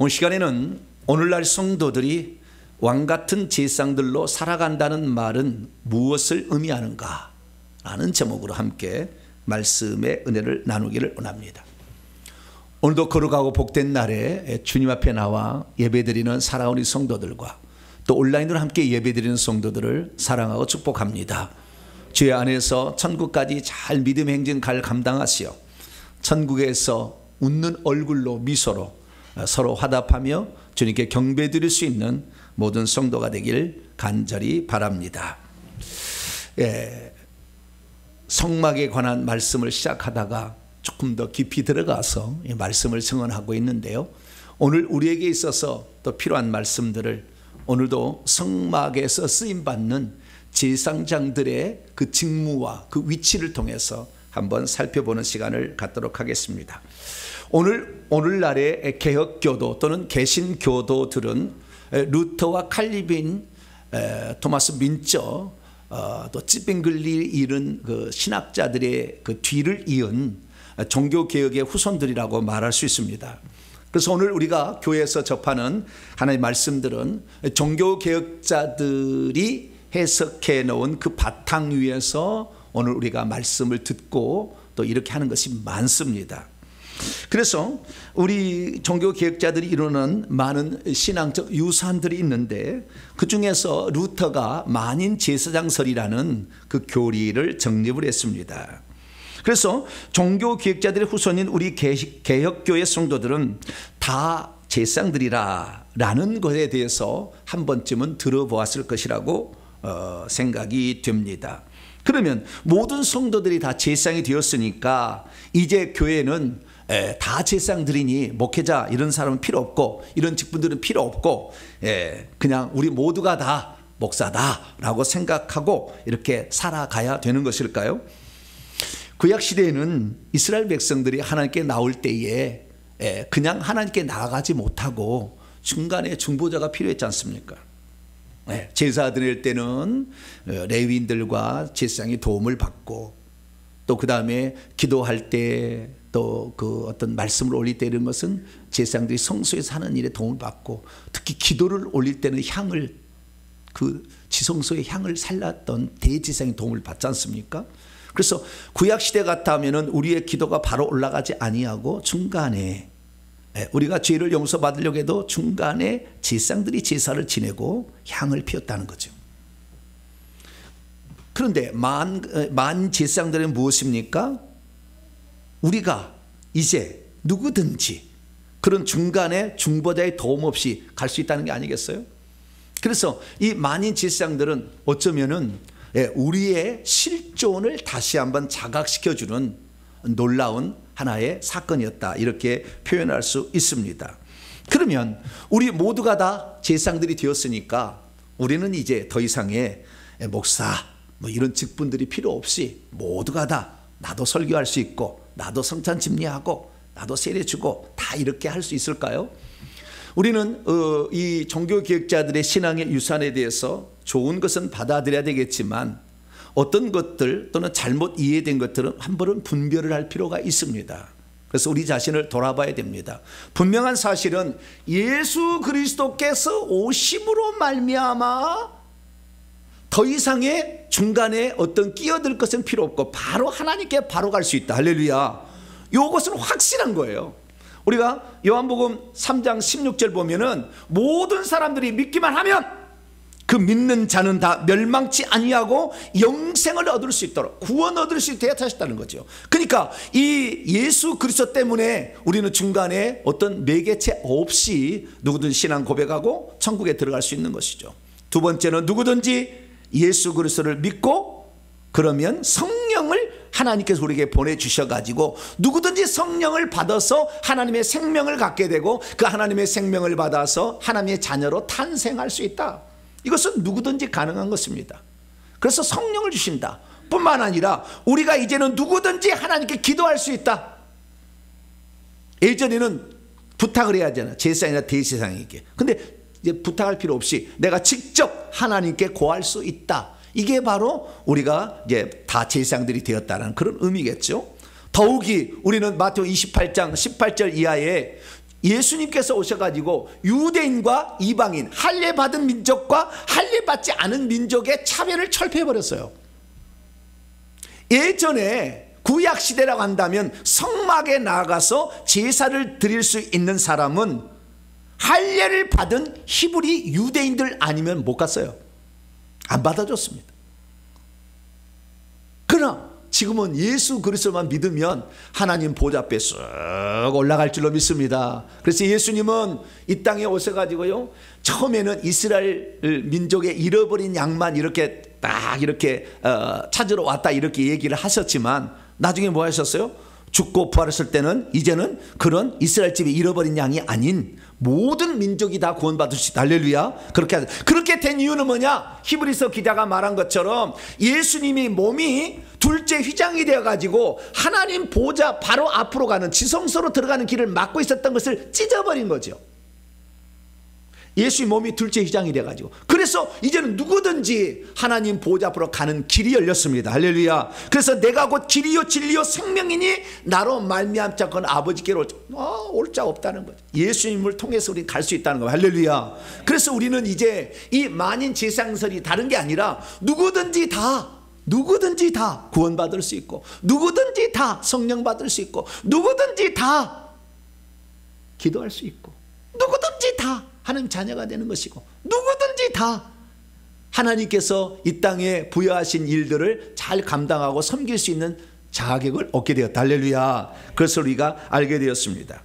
오늘 시간에는 오늘날 성도들이 왕같은 제사장들로 살아간다는 말은 무엇을 의미하는가 라는 제목으로 함께 말씀의 은혜를 나누기를 원합니다. 오늘도 거룩하고 복된 날에 주님 앞에 나와 예배드리는 사랑하는 성도들과 또 온라인으로 함께 예배드리는 성도들을 사랑하고 축복합니다. 주의 안에서 천국까지 잘 믿음의 행진 갈 감당하시어 천국에서 웃는 얼굴로 미소로 서로 화답하며 주님께 경배드릴 수 있는 모든 성도가 되길 간절히 바랍니다. 성막에 관한 말씀을 시작하다가 조금 더 깊이 들어가서 이 말씀을 증언하고 있는데요, 오늘 우리에게 있어서 또 필요한 말씀들을 오늘도 성막에서 쓰임받는 제사장들의 그 직무와 그 위치를 통해서 한번 살펴보는 시간을 갖도록 하겠습니다. 오늘날의 개혁교도 또는 개신교도들은 루터와 칼빈, 토마스 민처, 또 찌빙글리 이런 그 신학자들의 그 뒤를 이은 종교개혁의 후손들이라고 말할 수 있습니다. 그래서 오늘 우리가 교회에서 접하는 하나님의 말씀들은 종교개혁자들이 해석해 놓은 그 바탕 위에서 오늘 우리가 말씀을 듣고 또 이렇게 하는 것이 많습니다. 그래서 우리 종교개혁자들이 이루는 많은 신앙적 유산들이 있는데 그 중에서 루터가 만인 제사장설이라는 그 교리를 정립을 했습니다. 그래서 종교개혁자들의 후손인 우리 개혁교회 성도들은 다 제사장들이라는 것에 대해서 한 번쯤은 들어보았을 것이라고 생각이 됩니다. 그러면 모든 성도들이 다 제사장이 되었으니까 이제 교회는 다 제사장들이니 목회자 이런 사람은 필요 없고 이런 직분들은 필요 없고 그냥 우리 모두가 다 목사다라고 생각하고 이렇게 살아가야 되는 것일까요? 구약시대에는 이스라엘 백성들이 하나님께 나올 때에 그냥 하나님께 나아가지 못하고 중간에 중보자가 필요했지 않습니까? 제사 드릴 때는 레위인들과 제사장이 도움을 받고 또 그 다음에 기도할 때 또 그 어떤 말씀을 올릴 때 이런 것은 제사장들이 성소에서 하는 일에 도움을 받고 특히 기도를 올릴 때는 향을 그 지성소의 향을 살랐던 대제사장이 도움을 받지 않습니까? 그래서 구약시대 같다면 우리의 기도가 바로 올라가지 아니하고 중간에 우리가 죄를 용서받으려고 해도 중간에 제사장들이 제사를 지내고 향을 피웠다는 거죠. 그런데 만 제사장들은 무엇입니까? 우리가 이제 누구든지 그런 중간에 중보자의 도움 없이 갈 수 있다는 게 아니겠어요? 그래서 이 만인 제사장들은 어쩌면은 우리의 실존을 다시 한번 자각시켜주는 놀라운 하나의 사건이었다 이렇게 표현할 수 있습니다. 그러면 우리 모두가 다 제사장들이 되었으니까 우리는 이제 더 이상의 목사 뭐 이런 직분들이 필요 없이 모두가 다 나도 설교할 수 있고 나도 성찬 집례하고 나도 세례 주고 다 이렇게 할 수 있을까요? 우리는 이 종교개혁자들의 신앙의 유산에 대해서 좋은 것은 받아들여야 되겠지만 어떤 것들 또는 잘못 이해된 것들은 한 번은 분별을 할 필요가 있습니다. 그래서 우리 자신을 돌아봐야 됩니다. 분명한 사실은 예수 그리스도께서 오심으로 말미암아 더 이상의 중간에 어떤 끼어들 것은 필요 없고 바로 하나님께 바로 갈 수 있다. 할렐루야. 이것은 확실한 거예요. 우리가 요한복음 3장 16절 보면은 모든 사람들이 믿기만 하면 그 믿는 자는 다 멸망치 아니하고 영생을 얻을 수 있도록 구원 얻을 수 있도록 하셨다는 거죠. 그러니까 이 예수 그리스도 때문에 우리는 중간에 어떤 매개체 없이 누구든 신앙 고백하고 천국에 들어갈 수 있는 것이죠. 두 번째는 누구든지 예수 그리스도를 믿고 그러면 성령을 하나님께서 우리에게 보내주셔가지고 누구든지 성령을 받아서 하나님의 생명을 갖게 되고 그 하나님의 생명을 받아서 하나님의 자녀로 탄생할 수 있다. 이것은 누구든지 가능한 것입니다. 그래서 성령을 주신다 뿐만 아니라 우리가 이제는 누구든지 하나님께 기도할 수 있다. 예전에는 부탁을 해야 하잖아, 제사장이나 대제사장에게. 근데 이제 부탁할 필요 없이 내가 직접 하나님께 구할 수 있다. 이게 바로 우리가 이제 다 제사장들이 되었다는 그런 의미겠죠. 더욱이 우리는 마태복음 28장 18절 이하에 예수님께서 오셔가지고 유대인과 이방인, 할례받은 민족과 할례받지 않은 민족의 차별을 철폐해버렸어요. 예전에 구약시대라고 한다면 성막에 나가서 제사를 드릴 수 있는 사람은 할례를 받은 히브리 유대인들 아니면 못 갔어요. 안 받아줬습니다. 그러나 지금은 예수 그리스도만 믿으면 하나님 보좌 앞에 쑥 올라갈 줄로 믿습니다. 그래서 예수님은 이 땅에 오셔가지고요, 처음에는 이스라엘 민족의 잃어버린 양만 이렇게 딱 이렇게 찾으러 왔다 이렇게 얘기를 하셨지만 나중에 뭐 하셨어요? 죽고 부활했을 때는 이제는 그런 이스라엘 집에 잃어버린 양이 아닌 모든 민족이 다 구원받을 수 있다. 할렐루야. 그렇게 된 이유는 뭐냐? 히브리서 기자가 말한 것처럼 예수님이 몸이 둘째 휘장이 되어가지고 하나님 보좌 바로 앞으로 가는 지성소로 들어가는 길을 막고 있었던 것을 찢어버린 거죠. 예수의 몸이 둘째 휘장이 돼가지고, 그래서 이제는 누구든지 하나님 보좌 앞으로 가는 길이 열렸습니다. 할렐루야. 그래서 내가 곧 길이요 진리요 생명이니 나로 말미암자건 아버지께로 올 자 없다는 거죠. 예수님을 통해서 우리 갈 수 있다는 거예요. 할렐루야. 그래서 우리는 이제 이 만인 제상설이 다른 게 아니라 누구든지 다 구원받을 수 있고, 누구든지 다 성령 받을 수 있고, 누구든지 다 기도할 수 있고, 누구든지 다 하나님 자녀가 되는 것이고, 누구든지 다 하나님께서 이 땅에 부여하신 일들을 잘 감당하고 섬길 수 있는 자격을 얻게 되었다. 할렐루야. 그것을 우리가 알게 되었습니다.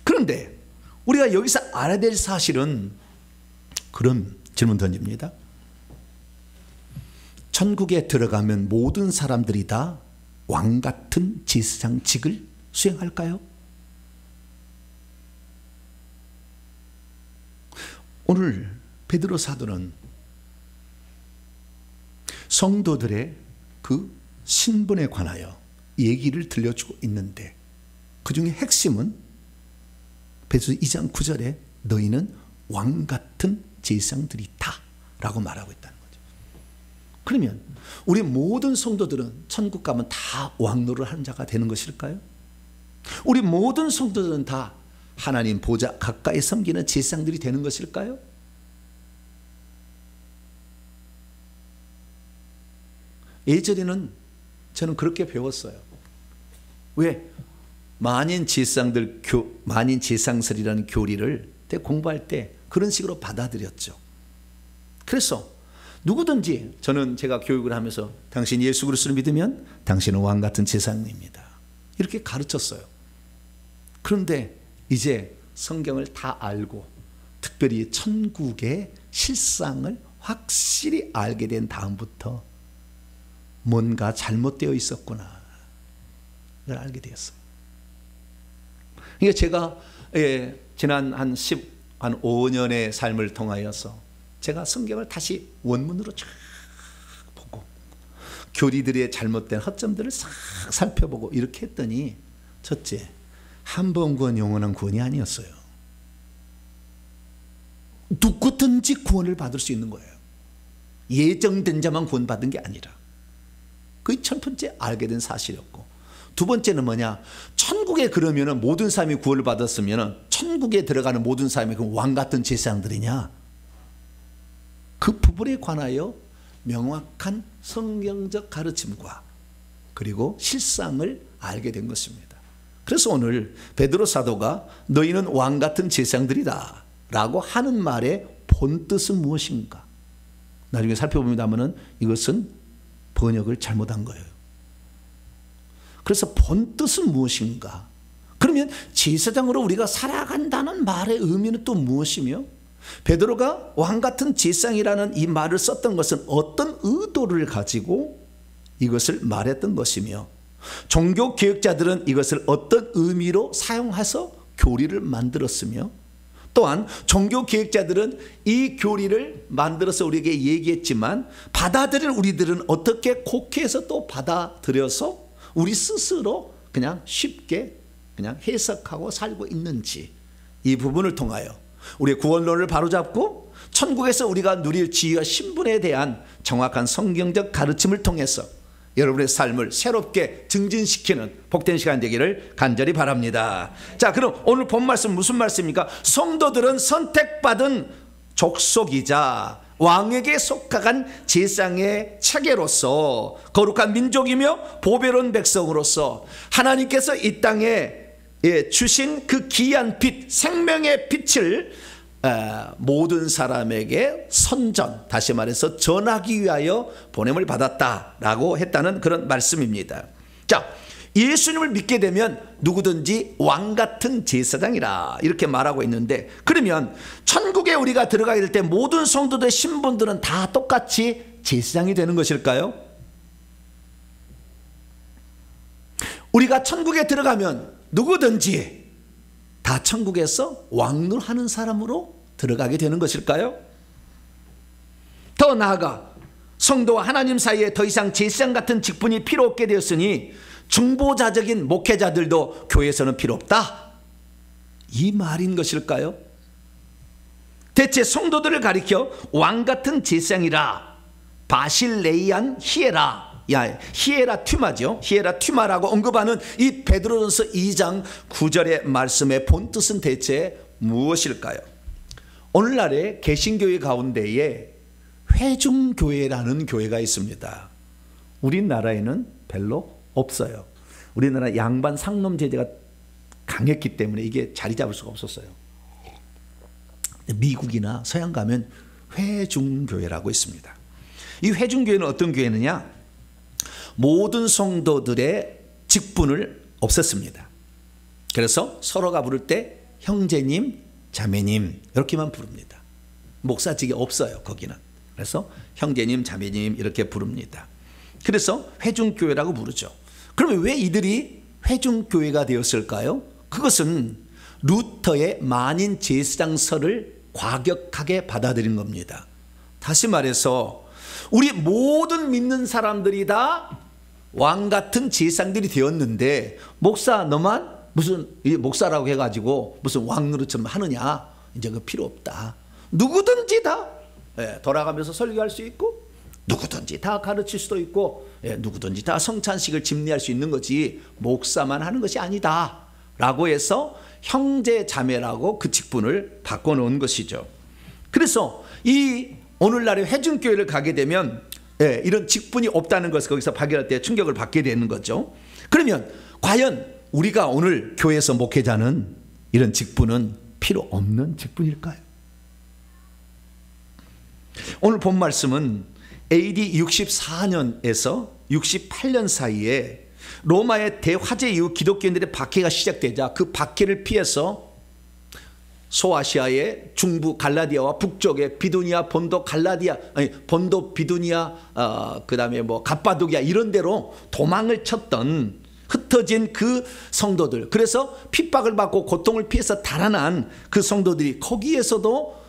그런데 우리가 여기서 알아야 될 사실은 그런 질문 던집니다. 천국에 들어가면 모든 사람들이 다 왕같은 제사장직을 수행할까요? 오늘 베드로 사도는 성도들의 그 신분에 관하여 얘기를 들려주고 있는데, 그 중에 핵심은 베드로 2장 9절에 너희는 왕같은 제사장들이다 라고 말하고 있다는 거죠. 그러면 우리 모든 성도들은 천국 가면 다 왕노를 하는 자가 되는 것일까요? 우리 모든 성도들은 다 하나님 보좌 가까이 섬기는 제사장들이 되는 것일까요? 예전에는 저는 그렇게 배웠어요. 왜? 만인 제사장설이라는 교리를 공부할 때 그런 식으로 받아들였죠. 그래서 누구든지, 저는 제가 교육을 하면서 당신 예수 그리스도를 믿으면 당신은 왕 같은 제사장입니다, 이렇게 가르쳤어요. 그런데 이제 성경을 다 알고 특별히 천국의 실상을 확실히 알게 된 다음부터 뭔가 잘못되어 있었구나, 이걸 알게 되었어요. 그러니까 제가 지난 한 5년의 삶을 통하여서 제가 성경을 다시 원문으로 쫙 보고 교리들의 잘못된 허점들을 싹 살펴보고 이렇게 했더니, 첫째, 한 번 구원 영원한 구원이 아니었어요. 누구든지 구원을 받을 수 있는 거예요. 예정된 자만 구원받은 게 아니라. 그게 첫 번째 알게 된 사실이었고, 두 번째는 뭐냐? 천국에 그러면은 모든 사람이 구원을 받았으면은 천국에 들어가는 모든 사람이 그 왕 같은 제사장들이냐? 그 부분에 관하여 명확한 성경적 가르침과 그리고 실상을 알게 된 것입니다. 그래서 오늘 베드로 사도가 너희는 왕 같은 제사장들이다 라고 하는 말의 본뜻은 무엇인가? 나중에 살펴봅니다마는 이것은 번역을 잘못한 거예요. 그래서 본뜻은 무엇인가? 그러면 제사장으로 우리가 살아간다는 말의 의미는 또 무엇이며, 베드로가 왕 같은 제사장이라는 이 말을 썼던 것은 어떤 의도를 가지고 이것을 말했던 것이며, 종교 개혁자들은 이것을 어떤 의미로 사용해서 교리를 만들었으며, 또한 종교 개혁자들은 이 교리를 만들어서 우리에게 얘기했지만 받아들일 우리들은 어떻게 곡해서 또 받아들여서 우리 스스로 그냥 쉽게 그냥 해석하고 살고 있는지, 이 부분을 통하여 우리의 구원론을 바로잡고 천국에서 우리가 누릴 지위와 신분에 대한 정확한 성경적 가르침을 통해서 여러분의 삶을 새롭게 증진시키는 복된 시간 되기를 간절히 바랍니다. 자, 그럼 오늘 본 말씀 무슨 말씀입니까? 성도들은 선택받은 족속이자 왕에게 속한 제사장의 체계로서 거룩한 민족이며 보배로운 백성으로서 하나님께서 이 땅에 주신 그 귀한 빛, 생명의 빛을 모든 사람에게 선전, 다시 말해서 전하기 위하여 보냄을 받았다라고 했다는 그런 말씀입니다. 자, 예수님을 믿게 되면 누구든지 왕같은 제사장이라 이렇게 말하고 있는데, 그러면 천국에 우리가 들어가게 될 때 모든 성도들의 신분들은 다 똑같이 제사장이 되는 것일까요? 우리가 천국에 들어가면 누구든지 다 천국에서 왕노하는 사람으로 들어가게 되는 것일까요? 더 나아가 성도와 하나님 사이에 더 이상 제사장 같은 직분이 필요 없게 되었으니 중보자적인 목회자들도 교회에서는 필요 없다, 이 말인 것일까요? 대체 성도들을 가리켜 왕같은 제사장이라 바실레이안 히에라, 히에라 튜마죠. 히에라 튜마라고 언급하는 이 베드로전서 2장 9절의 말씀의 본뜻은 대체 무엇일까요? 오늘날의 개신교회 가운데에 회중교회라는 교회가 있습니다. 우리나라에는 별로 없어요. 우리나라 양반 상놈 제도가 강했기 때문에 이게 자리 잡을 수가 없었어요. 미국이나 서양 가면 회중교회라고 있습니다. 이 회중교회는 어떤 교회느냐? 모든 성도들의 직분을 없앴습니다. 그래서 서로가 부를 때 형제님, 자매님 이렇게만 부릅니다. 목사직이 없어요, 거기는. 그래서 형제님, 자매님 이렇게 부릅니다. 그래서 회중교회라고 부르죠. 그러면 왜 이들이 회중교회가 되었을까요? 그것은 루터의 만인 제사장설을 과격하게 받아들인 겁니다. 다시 말해서 우리 모든 믿는 사람들이 다 왕같은 제사장들이 되었는데, 목사 너만 무슨 목사라고 해가지고 무슨 왕 노릇처럼 하느냐, 이제 그 필요 없다. 누구든지 다 돌아가면서 설교할 수 있고, 누구든지 다 가르칠 수도 있고, 누구든지 다 성찬식을 집례할 수 있는 거지 목사만 하는 것이 아니다 라고 해서 형제 자매라고 그 직분을 바꿔놓은 것이죠. 그래서 이 오늘날의 회중교회를 가게 되면 이런 직분이 없다는 것을 거기서 발견할 때 충격을 받게 되는 거죠. 그러면 과연 우리가 오늘 교회에서 목회자는 이런 직분은 필요 없는 직분일까요? 오늘 본 말씀은 AD 64년에서 68년 사이에 로마의 대화재 이후 기독교인들의 박해가 시작되자 그 박해를 피해서 소아시아의 중부 갈라디아와 북쪽의 비두니아, 본도 갈라디아, 본도 비두니아, 그다음에 뭐 갑바도기아 이런 데로 도망을 쳤던 흩어진 그 성도들, 그래서 핍박을 받고 고통을 피해서 달아난 그 성도들이 거기에서도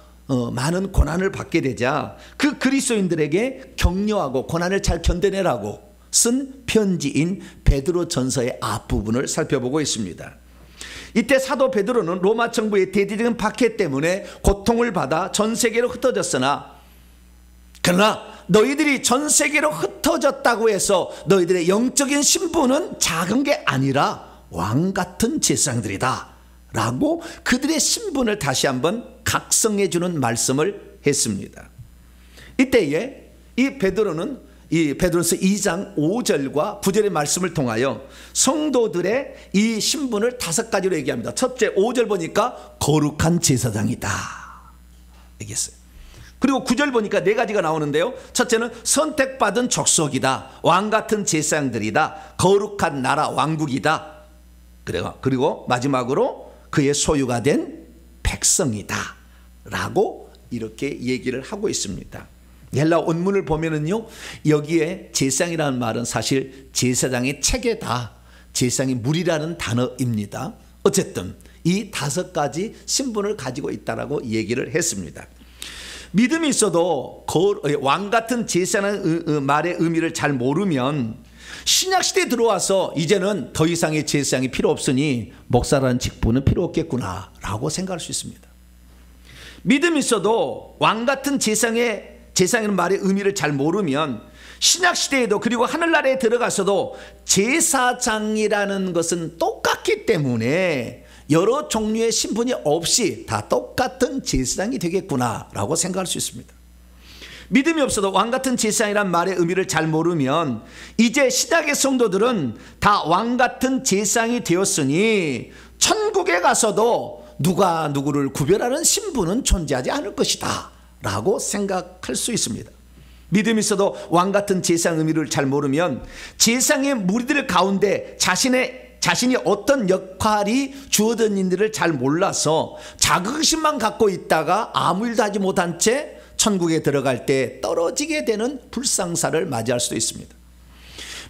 많은 고난을 받게 되자 그 그리스도인들에게 격려하고 고난을 잘 견뎌내라고 쓴 편지인 베드로전서의 앞부분을 살펴보고 있습니다. 이때 사도 베드로는 로마 정부의 대대적인 박해 때문에 고통을 받아 전 세계로 흩어졌으나, 그러나 너희들이 전 세계로 흩어졌다고 해서 너희들의 영적인 신분은 작은 게 아니라 왕같은 제사장들이다 라고 그들의 신분을 다시 한번 각성해 주는 말씀을 했습니다. 이때에 이 베드로전서 2장 5절과 9절의 말씀을 통하여 성도들의 이 신분을 5가지로 얘기합니다. 첫째, 5절 보니까 거룩한 제사장이다 얘기했어요. 그리고 9절 보니까 4가지가 나오는데요. 첫째는 선택받은 족속이다, 왕같은 제사장들이다, 거룩한 나라 왕국이다, 그리고 마지막으로 그의 소유가 된 백성이다 라고 이렇게 얘기를 하고 있습니다. 헬라 원문을 보면은요, 여기에 제사장이라는 말은 사실 제사장의 체계다, 제사장의 무리라는 단어입니다. 어쨌든 이 5가지 신분을 가지고 있다라고 얘기를 했습니다. 믿음이 있어도 왕같은 제사라는 말의 의미를 잘 모르면 신약시대에 들어와서 이제는 더 이상의 제사장이 필요 없으니 목사라는 직분은 필요 없겠구나 라고 생각할 수 있습니다. 믿음이 있어도 왕같은 제사장이라는 말의 의미를 잘 모르면 신약 시대에도 그리고 하늘나라에 들어가서도 제사장이라는 것은 똑같기 때문에 여러 종류의 신분이 없이 다 똑같은 제사장이 되겠구나라고 생각할 수 있습니다. 믿음이 없어도 왕같은 제사장이란 말의 의미를 잘 모르면 이제 신약의 성도들은 다 왕같은 제사장이 되었으니 천국에 가서도 누가 누구를 구별하는 신분은 존재하지 않을 것이다 라고 생각할 수 있습니다. 믿음이 있어도 왕같은 제사장 의미를 잘 모르면 제사장의 무리들 가운데 자신이 어떤 역할이 주어졌는지를 잘 몰라서 자긍심만 갖고 있다가 아무 일도 하지 못한 채 천국에 들어갈 때 떨어지게 되는 불상사를 맞이할 수도 있습니다.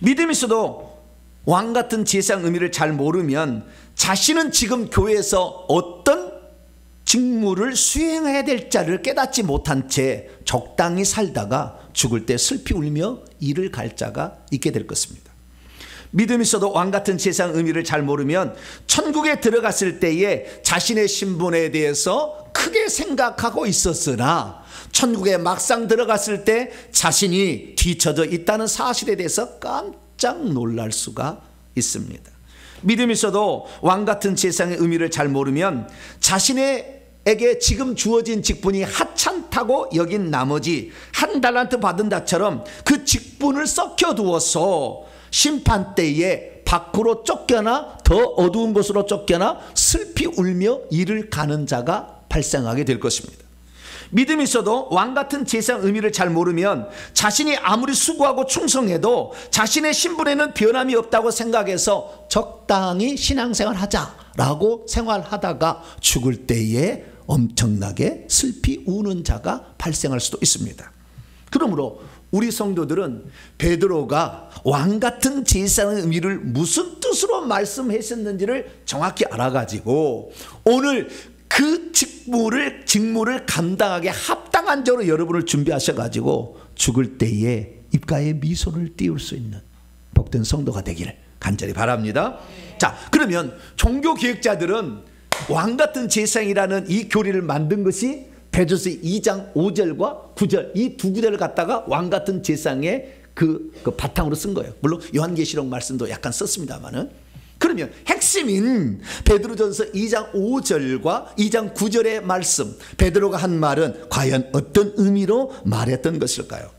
믿음이 있어도 왕같은 제사장 의미를 잘 모르면 자신은 지금 교회에서 어떤 직무를 수행해야 될 자를 깨닫지 못한 채 적당히 살다가 죽을 때 슬피 울며 이를 갈 자가 있게 될 것입니다. 믿음이 있어도 왕같은 제사장 의미를 잘 모르면 천국에 들어갔을 때에 자신의 신분에 대해서 크게 생각하고 있었으나 천국에 막상 들어갔을 때 자신이 뒤처져 있다는 사실에 대해서 깜짝 놀랄 수가 있습니다. 믿음이 있어도 왕같은 제사장의 의미를 잘 모르면 자신에게 지금 주어진 직분이 하찮다고 여긴 나머지 한 달란트 받은 자처럼 그 직분을 썩혀두어서 심판 때에 밖으로 쫓겨나 더 어두운 곳으로 쫓겨나 슬피 울며 이를 가는 자가 발생하게 될 것입니다. 믿음이 있어도 왕같은 제사장 의미를 잘 모르면 자신이 아무리 수고하고 충성해도 자신의 신분에는 변함이 없다고 생각해서 적당히 신앙생활 하자라고 생활하다가 죽을 때에 엄청나게 슬피 우는 자가 발생할 수도 있습니다. 그러므로 우리 성도들은 베드로가 왕같은 제사장의 의미를 무슨 뜻으로 말씀하셨는지를 정확히 알아가지고 오늘 그 직무를 감당하게 합당한 자로 여러분을 준비하셔가지고 죽을 때에 입가에 미소를 띄울 수 있는 복된 성도가 되기를 간절히 바랍니다. 자, 그러면 종교 기획자들은 왕같은 제사장이라는 이 교리를 만든 것이 베드로서 2장 5절과 9절 이 두 구절을 갖다가 왕같은 제사장의 그 바탕으로 쓴 거예요. 물론 요한계시록 말씀도 약간 썼습니다만은. 그러면 핵심인 베드로전서 2장 5절과 2장 9절의 말씀, 베드로가 한 말은 과연 어떤 의미로 말했던 것일까요?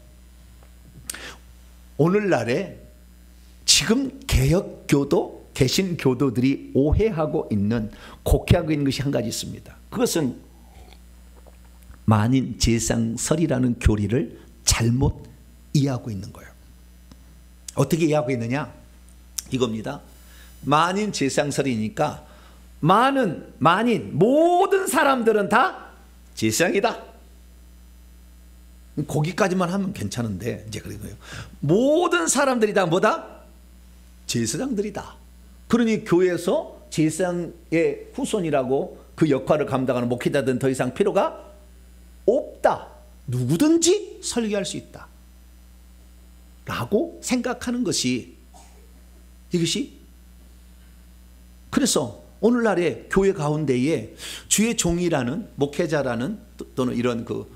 오늘날에 지금 개혁교도, 개신교도들이 오해하고 있는, 곡해하고 있는 것이 한 가지 있습니다. 그것은 만인 제사장설이라는 교리를 잘못 이해하고 있는 거예요. 어떻게 이해하고 있느냐? 이겁니다. 만인 제사장설이니까 만인 모든 사람들은 다 제사장이다. 거기까지만 하면 괜찮은데 이제 그런 거예요. 모든 사람들이 다 뭐다? 제사장들이다. 그러니 교회에서 제사장의 후손이라고 그 역할을 감당하는 목회자들은 더 이상 필요가 없다. 누구든지 설교할 수 있다 라고 생각하는 것이 이것이 그래서 오늘날의 교회 가운데에 주의 종이라는 목회자라는 또는 이런 그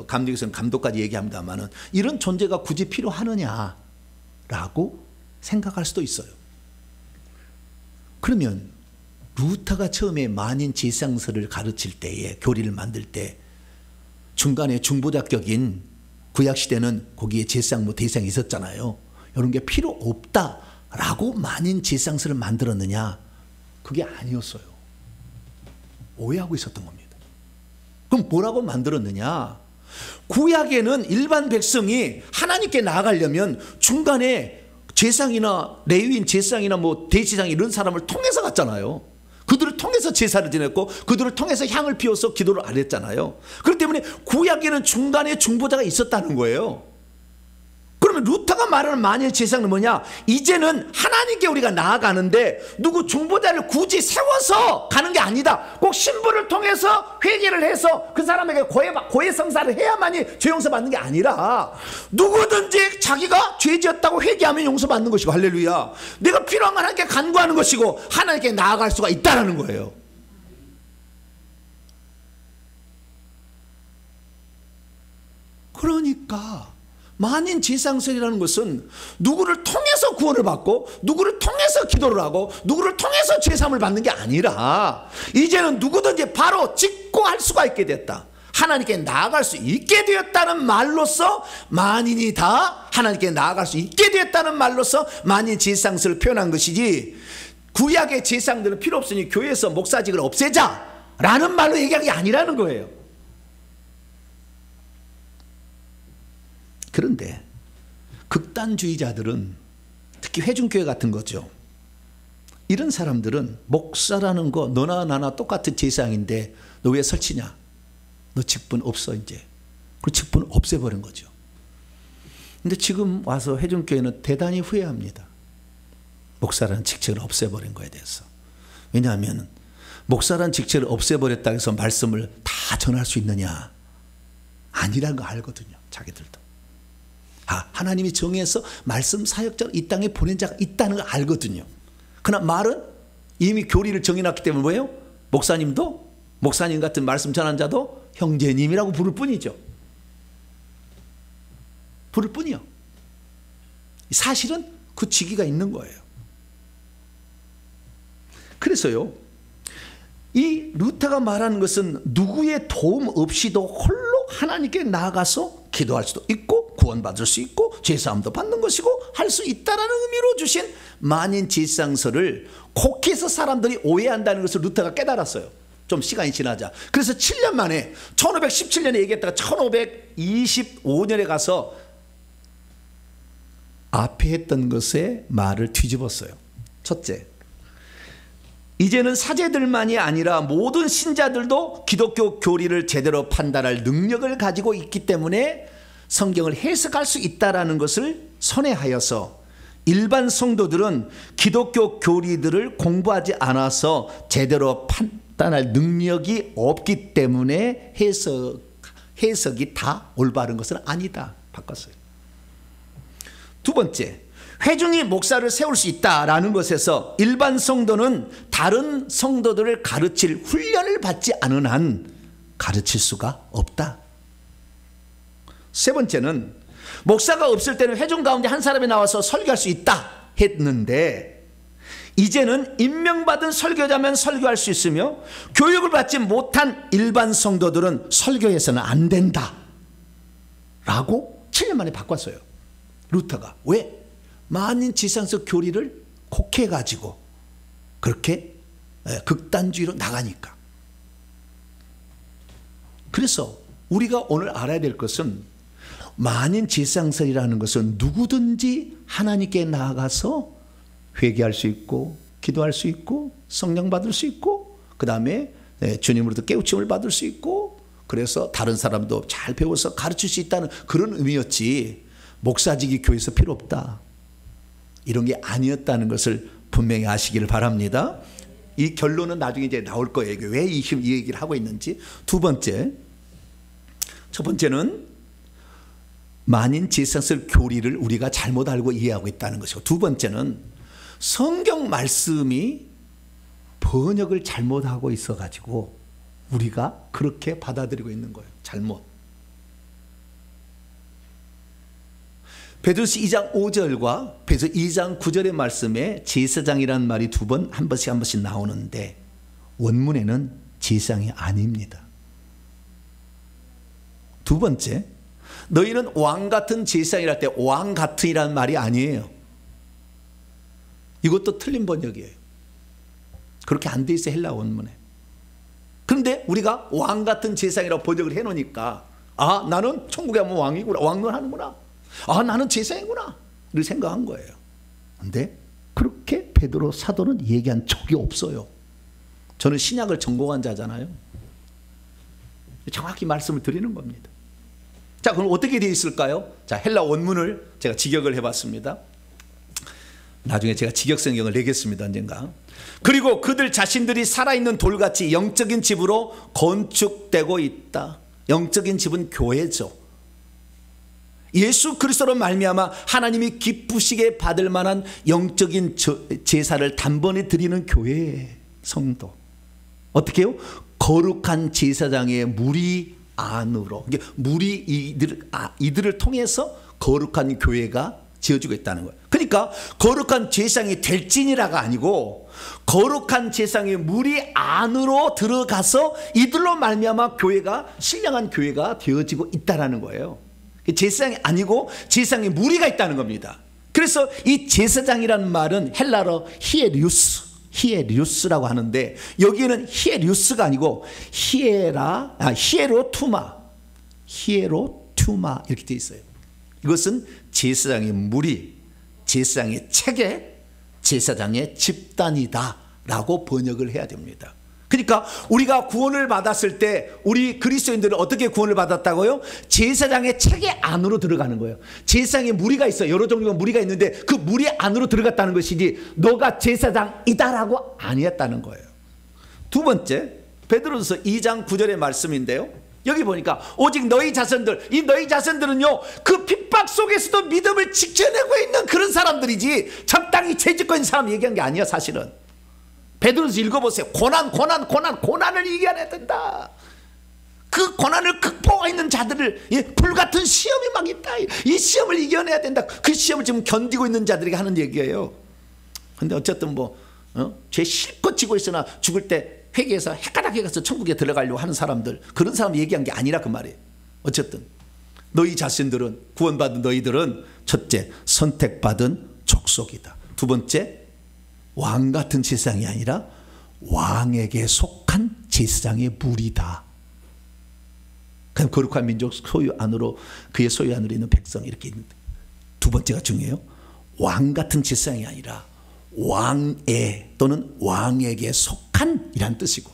감독에서는 감독까지 얘기합니다만은 이런 존재가 굳이 필요하느냐라고 생각할 수도 있어요. 그러면 루터가 처음에 만인 제사장설을 가르칠 때에 교리를 만들 때 중간에 중보자격인 구약시대는 거기에 제사장 대상이 있었잖아요. 이런 게 필요 없다라고 만인 제사장설을 만들었느냐? 그게 아니었어요. 오해하고 있었던 겁니다. 그럼 뭐라고 만들었느냐? 구약에는 일반 백성이 하나님께 나아가려면 중간에 제사장이나 레위인 제사장이나 대제사장 이런 사람을 통해서 갔잖아요. 그들을 통해서 제사를 지냈고 그들을 통해서 향을 피워서 기도를 안 했잖아요. 그렇기 때문에 구약에는 중간에 중보자가 있었다는 거예요. 그러면 루터가 말하는 만일 제사장은 뭐냐? 이제는 하나님께 우리가 나아가는데 누구 중보자를 굳이 세워서 가는 게 아니다. 꼭 신부를 통해서 회개를 해서 그 사람에게 고해 성사를 해야만이 죄 용서 받는 게 아니라 누구든지 자기가 죄 지었다고 회개하면 용서 받는 것이고, 할렐루야, 내가 필요한 건 하나님께 간구하는 것이고 하나님께 나아갈 수가 있다는 거예요. 그러니까 만인 제사장이라는 것은 누구를 통해서 구원을 받고 누구를 통해서 기도를 하고 누구를 통해서 죄사함을 받는 게 아니라 이제는 누구든지 바로 짓고 할 수가 있게 됐다. 하나님께 나아갈 수 있게 되었다는 말로서 만인이 다 하나님께 나아갈 수 있게 되었다는 말로서 만인 제사장을 표현한 것이지, 구약의 제사장들은 필요 없으니 교회에서 목사직을 없애자 라는 말로 얘기한 게 아니라는 거예요. 그런데 극단주의자들은, 특히 회중교회 같은 거죠, 이런 사람들은 목사라는 거 너나 나나 똑같은 제사장인데 너 왜 설치냐, 너 직분 없어 이제. 그 직분을 없애버린 거죠. 근데 지금 와서 회중교회는 대단히 후회합니다. 목사라는 직책을 없애버린 거에 대해서. 왜냐하면 목사라는 직책을 없애버렸다고 해서 말씀을 다 전할 수 있느냐, 아니라는 거 알거든요. 자기들도. 하나님이 정해서 말씀 사역자로 이 땅에 보낸 자가 있다는 걸 알거든요. 그러나 말은 이미 교리를 정해놨기 때문에 뭐예요? 목사님도, 목사님 같은 말씀 전한 자도 형제님이라고 부를 뿐이죠. 부를 뿐이요. 사실은 그 직위가 있는 거예요. 그래서요, 이 루터가 말하는 것은 누구의 도움 없이도 홀로 하나님께 나아가서 기도할 수도 있고 구원받을 수 있고 죄사함도 받는 것이고 할 수 있다라는 의미로 주신 만인 제사장서를 곡해서 사람들이 오해한다는 것을 루터가 깨달았어요. 좀 시간이 지나자. 그래서 7년 만에 1517년에 얘기했다가 1525년에 가서 앞에 했던 것의 말을 뒤집었어요. 첫째, 이제는 사제들만이 아니라 모든 신자들도 기독교 교리를 제대로 판단할 능력을 가지고 있기 때문에 성경을 해석할 수 있다는 것을 선회하여서 일반 성도들은 기독교 교리들을 공부하지 않아서 제대로 판단할 능력이 없기 때문에 해석이 다 올바른 것은 아니다. 바꿨어요. 두 번째, 회중이 목사를 세울 수 있다라는 것에서 일반 성도는 다른 성도들을 가르칠 훈련을 받지 않은 한 가르칠 수가 없다. 세 번째는 목사가 없을 때는 회중 가운데 한 사람이 나와서 설교할 수 있다 했는데, 이제는 임명받은 설교자면 설교할 수 있으며 교육을 받지 못한 일반 성도들은 설교해서는 안 된다 라고 7년 만에 바꿨어요. 루터가. 왜? 만인 제사장서 교리를 곡해가지고 그렇게 극단주의로 나가니까. 그래서 우리가 오늘 알아야 될 것은, 만인 제사장설이라는 것은 누구든지 하나님께 나아가서 회개할 수 있고 기도할 수 있고 성령 받을 수 있고 그 다음에 주님으로부터 깨우침을 받을 수 있고, 그래서 다른 사람도 잘 배워서 가르칠 수 있다는 그런 의미였지, 목사직이 교회에서 필요 없다 이런 게 아니었다는 것을 분명히 아시기를 바랍니다. 이 결론은 나중에 이제 나올 거예요. 왜 이 얘기를 하고 있는지. 두 번째, 첫 번째는 만인 제사장설 교리를 우리가 잘못 알고 이해하고 있다는 것이고, 두 번째는 성경 말씀이 번역을 잘못하고 있어가지고 우리가 그렇게 받아들이고 있는 거예요. 잘못. 베드로서 2장 5절과 베드로서 2장 9절의 말씀에 제사장이라는 말이 한 번씩 나오는데 원문에는 제사장이 아닙니다. 두 번째, 너희는 왕 같은 제사장이랄 때 왕 같은이라는 말이 아니에요. 이것도 틀린 번역이에요. 그렇게 안 돼 있어 헬라 원문에. 그런데 우리가 왕 같은 제사장이라고 번역을 해놓으니까, 나는 천국에 가면 왕이구나, 왕을 하는구나, 나는 제사장이구나 이렇게 생각한 거예요. 그런데 그렇게 베드로 사도는 얘기한 적이 없어요. 저는 신약을 전공한 자잖아요. 정확히 말씀을 드리는 겁니다. 자, 그럼 어떻게 되어 있을까요? 자, 헬라 원문을 제가 직역을 해봤습니다. 나중에 제가 직역 성경을 내겠습니다, 언젠가. 그리고 그들 자신들이 살아있는 돌같이 영적인 집으로 건축되고 있다. 영적인 집은 교회죠. 예수 그리스도로 말미암아 하나님이 기쁘시게 받을 만한 영적인 제사를 단번에 드리는 교회 성도. 어떻게 해요? 거룩한 제사장의 무리 안으로, 물이 이들을 통해서 거룩한 교회가 지어지고 있다는 거예요. 그러니까 거룩한 제사장이 될진이라가 아니고 거룩한 제사장의 무리 안으로 들어가서 이들로 말미암아 교회가 신령한 교회가 되어지고 있다는 거예요. 제사장이 아니고 제사장의 무리가 있다는 겁니다. 그래서 이 제사장이라는 말은 헬라어 히에리우스라고 하는데 여기에는 히에리우스가 아니고 히에로투마 이렇게 되어 있어요. 이것은 제사장의 무리, 제사장의 체계, 제사장의 집단이다 라고 번역을 해야 됩니다. 그러니까 우리가 구원을 받았을 때 우리 그리스도인들은 어떻게 구원을 받았다고요? 제사장의 체계 안으로 들어가는 거예요. 제사장의 무리가 있어요. 여러 종류의 무리가 있는데 그 무리 안으로 들어갔다는 것이지 너가 제사장이다라고 아니었다는 거예요. 두 번째, 베드로서 2장 9절의 말씀인데요. 여기 보니까 오직 너희 자손들, 이 너희 자손들은요 그 핍박 속에서도 믿음을 지켜내고 있는 그런 사람들이지 적당히 죄짓고 있는 사람 얘기한 게 아니야. 사실은 베드로서 읽어보세요. 고난을 이겨내야 된다. 그 고난을 극복하고 있는 자들을, 불같은 시험이 막 있다. 이 시험을 이겨내야 된다. 그 시험을 지금 견디고 있는 자들에게 하는 얘기예요. 근데 어쨌든 죄 실컷 지고 있으나 죽을 때 회개해서 헷가닥해 가서 천국에 들어가려고 하는 사람들, 그런 사람 얘기한 게 아니라 그 말이에요. 어쨌든 너희 자신들은, 구원받은 너희들은 첫째, 선택받은 족속이다. 두 번째, 왕 같은 제사장이 아니라 왕에게 속한 제사장의 무리다. 그럼 거룩한 민족 소유 안으로, 그의 소유 안으로 있는 백성 이렇게 있는데, 두 번째가 중요해요. 왕 같은 제사장이 아니라 왕의 또는 왕에게 속한 이란 뜻이고,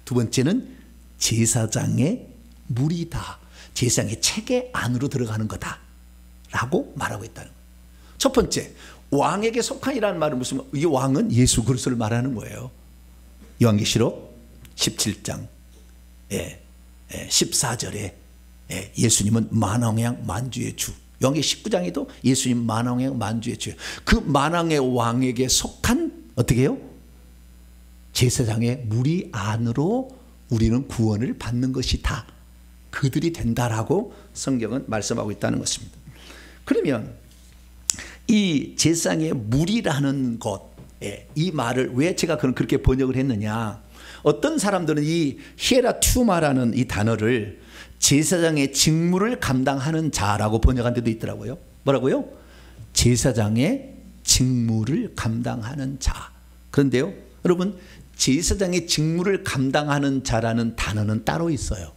두 번째는 제사장의 무리다. 제사장의 체계 안으로 들어가는 거다 라고 말하고 있다는 거예요. 첫 번째, 왕에게 속한이라는 말은 무슨, 이 왕은 예수 그리스도를 말하는 거예요. 요한계시록 17장 14절에 예수님은 만왕의 만주의 주, 요한계시록 19장에도 예수님 만왕의 만주의 주, 그 만왕의 왕에게 속한 어떻게 해요? 제사장의 무리 안으로 우리는 구원을 받는 것이다. 그들이 된다라고 성경은 말씀하고 있다는 것입니다. 그러면 이 제사장의 무리라는 것, 이 말을 왜 제가 그렇게 번역을 했느냐, 어떤 사람들은 이 히에라투마라는 이 단어를 제사장의 직무를 감당하는 자라고 번역한 데도 있더라고요. 뭐라고요? 제사장의 직무를 감당하는 자. 그런데요 여러분, 제사장의 직무를 감당하는 자라는 단어는 따로 있어요.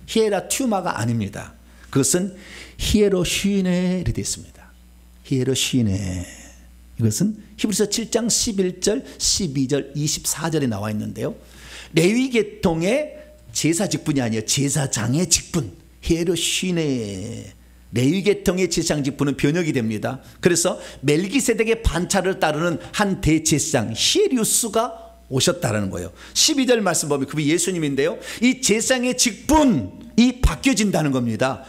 히에라투마가 아닙니다. 그것은 히에로시네 이렇게 되어 있습니다. 히에로시네, 이것은 히브리서 7장 11절 12절 24절에 나와 있는데요, 레위 계통의 제사 직분이 아니에요. 제사장의 직분, 히에로시네. 레위 계통의 제사장 직분은 변역이 됩니다. 그래서 멜기세덱의 반차를 따르는 한 대제사장 히에리우스가 오셨다는 거예요. 12절 말씀 보면 그분이 예수님인데요, 이 제사장의 직분이 바뀌어진다는 겁니다.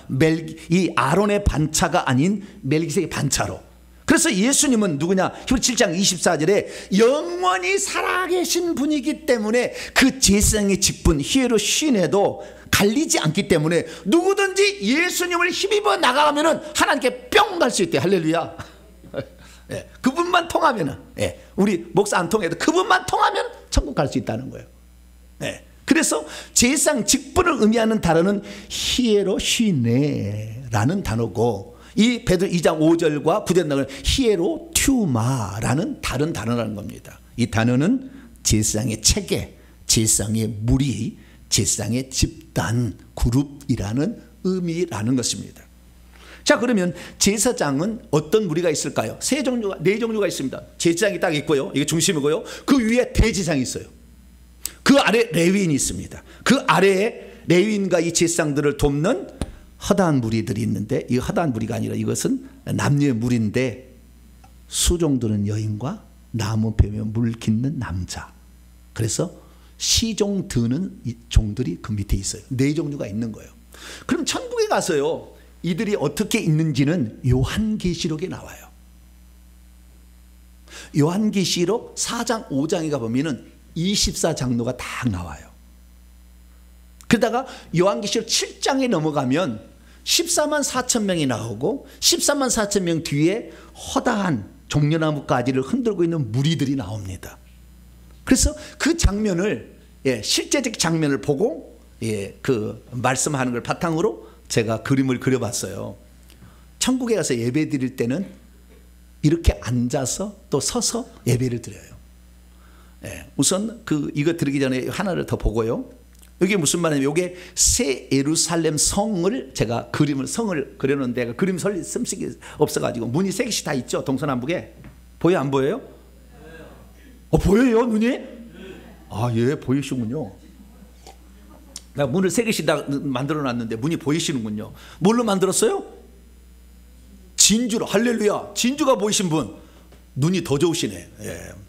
이 아론의 반차가 아닌 멜기세덱의 반차로. 그래서 예수님은 누구냐? 히브리 7장 24절에 영원히 살아계신 분이기 때문에 그 제사장의 직분 히에로시네도 갈리지 않기 때문에 누구든지 예수님을 힘입어 나가면은 하나님께 뿅 갈 수 있대요. 할렐루야. 그분만 통하면은, 우리 목사 안 통해도 그분만 통하면 천국 갈 수 있다는 거예요. 그래서 제사장 직분을 의미하는 단어는 히에로시네라는 단어고, 이 베드로 2장 5절과 9절 나오는 히에로투마라는 다른 단어라는 겁니다. 이 단어는 제사장의 체계, 제사장의 무리, 제사장의 집단, 그룹이라는 의미라는 것입니다. 자, 그러면 제사장은 어떤 무리가 있을까요? 네 종류가 있습니다. 제사장이 딱 있고요, 이게 중심이고요, 그 위에 대제사장이 있어요. 그 아래 레위인이 있습니다. 그 아래에 레위인과 이 제사장들을 돕는 허다한 무리들이 있는데, 이 허다한 무리가 아니라 이것은 남녀의 무리인데, 수종드는 여인과 나무 베며 물 깃는 남자, 그래서 시종 드는 종들이 그 밑에 있어요. 네 종류가 있는 거예요. 그럼 천국에 가서요, 이들이 어떻게 있는지는 요한계시록에 나와요. 요한계시록 4장 5장에 가보면 24장로가 다 나와요. 그러다가 요한계시록 7장에 넘어가면 14만 4천 명이 나오고 14만 4천 명 뒤에 허다한 종려나무 가지를 흔들고 있는 무리들이 나옵니다. 그래서 그 장면을 실제적 장면을 보고 그 말씀하는 걸 바탕으로 제가 그림을 그려봤어요. 천국에 가서 예배 드릴 때는 이렇게 앉아서 또 서서 예배를 드려요. 우선 이거 드리기 전에 하나를 더 보고요. 이게 무슨 말이냐면 이게 새 예루살렘 성을 제가 성을 그려놓은데 그림 솜씨가 없어가지고 문이 세 개씩 다 있죠. 동서남북에. 보여 안 보여요? 보여요 눈이? 예, 보이시군요. 나 문을 세 개씩 다 만들어놨는데 문이 보이시는군요. 뭘로 만들었어요? 진주로. 할렐루야. 진주가 보이신 분 눈이 더 좋으시네.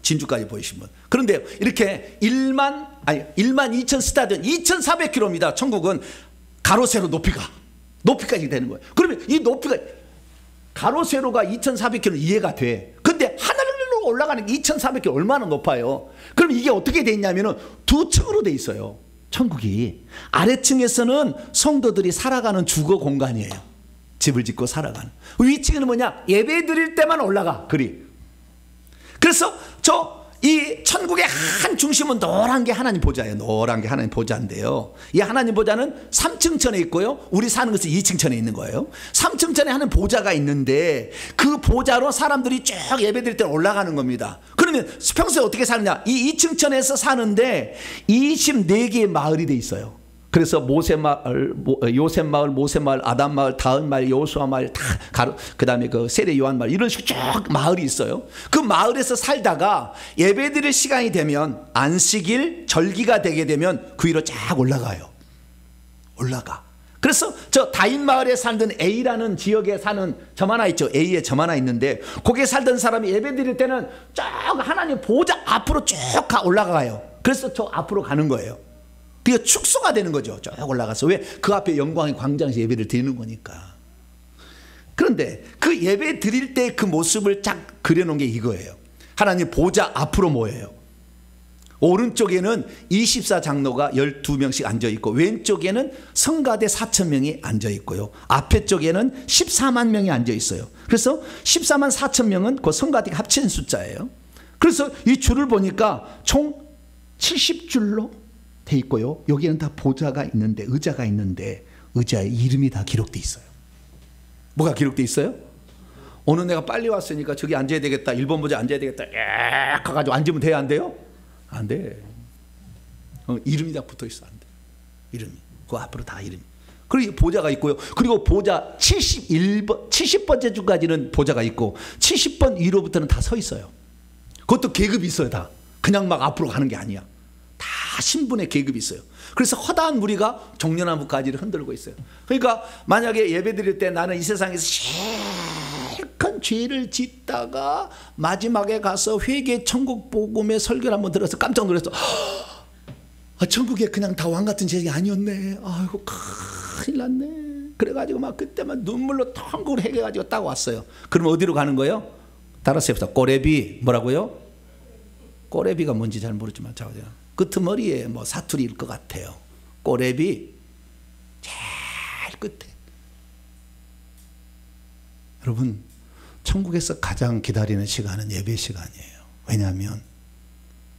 진주까지 보이신 분. 그런데 이렇게 1만 2천 스타디온 2,400km입니다. 천국은 가로 세로 높이까지 되는 거예요. 그러면 이 높이가 가로 세로가 2,400km 이해가 돼. 근데 하늘로 올라가는 2,400km 얼마나 높아요. 그럼 이게 어떻게 돼 있냐면은 두 층으로 돼 있어요. 천국이 아래층에서는 성도들이 살아가는 주거 공간이에요. 집을 짓고 살아가는. 위층에는 뭐냐? 예배 드릴 때만 올라가. 그래서 이 천국의 한 중심은 노란 게 하나님 보좌예요. 노란 게 하나님 보좌인데요. 이 하나님 보좌는 3층 천에 있고요. 우리 사는 것은 2층 천에 있는 거예요. 3층 천에 하는 보좌가 있는데 그 보좌로 사람들이 쭉 예배드릴 때 올라가는 겁니다. 그러면 평소에 어떻게 사느냐? 이 2층 천에서 사는데 24개의 마을이 돼 있어요. 그래서 모세마을, 요셉마을, 모세마을, 아담마을, 다은마을, 여호수아마을, 그 다음에 그 세례 요한마을 이런 식으로 쭉 마을이 있어요. 그 마을에서 살다가 예배드릴 시간이 되면 안식일, 절기가 되게 되면 그 위로 쫙 올라가요. 그래서 저 다인마을에 살던 A라는 지역에 사는 점 하나 있죠. A에 점 하나 있는데 거기에 살던 사람이 예배드릴 때는 쭉 하나님 보좌 앞으로 쭉 올라가요. 그래서 저 앞으로 가는 거예요. 그게 축소가 되는 거죠. 쭉 올라가서. 왜? 그 앞에 영광의 광장에서 예배를 드리는 거니까. 그런데 그 예배 드릴 때 그 모습을 쫙 그려놓은 게 이거예요. 하나님 보좌 앞으로 모여요. 오른쪽에는 24장로가 12명씩 앉아있고 왼쪽에는 성가대 4,000명이 앉아있고요. 앞에 쪽에는 14만 명이 앉아있어요. 그래서 14만 4천 명은 그 성가대가 합친 숫자예요. 그래서 이 줄을 보니까 총 70줄로 돼 있고요. 여기는 다 보좌가 있는데 의자가 있는데 의자에 이름이 다 기록돼 있어요. 뭐가 기록돼 있어요? 오늘 내가 빨리 왔으니까 저기 앉아야 되겠다. 1번 보좌 앉아야 되겠다. 가가지고 앉으면 돼요? 안 돼요? 안 돼. 이름이 다 붙어 있어. 안 돼. 이름이. 그 앞으로 다 이름이. 그리고 보좌가 있고요. 그리고 보좌 70번째 주까지는 보좌가 있고 70번 위로부터는 다 서 있어요. 그것도 계급이 있어요. 다. 그냥 막 앞으로 가는 게 아니야. 다 신분의 계급이 있어요. 그래서 허다한 무리가 종려나무 가지를 흔들고 있어요. 그러니까 만약에 예배 드릴 때 나는 이 세상에서 실컷 죄를 짓다가 마지막에 가서 회개 천국 복음의 설교를 한번 들어서 깜짝 놀랐어. 천국에 그냥 다 왕 같은 죄가 아니었네. 아이고 큰일 났네. 그래가지고 막 그때만 눈물로 텅굴 해가지고 딱 왔어요. 그럼 어디로 가는 거예요? 따라서 해보자. 꼬레비. 뭐라고요? 꼬레비가 뭔지 잘 모르지만 끄트머리에 뭐 사투리일 것 같아요. 꼬레비 제일 끝에. 여러분 천국에서 가장 기다리는 시간은 예배 시간이에요. 왜냐하면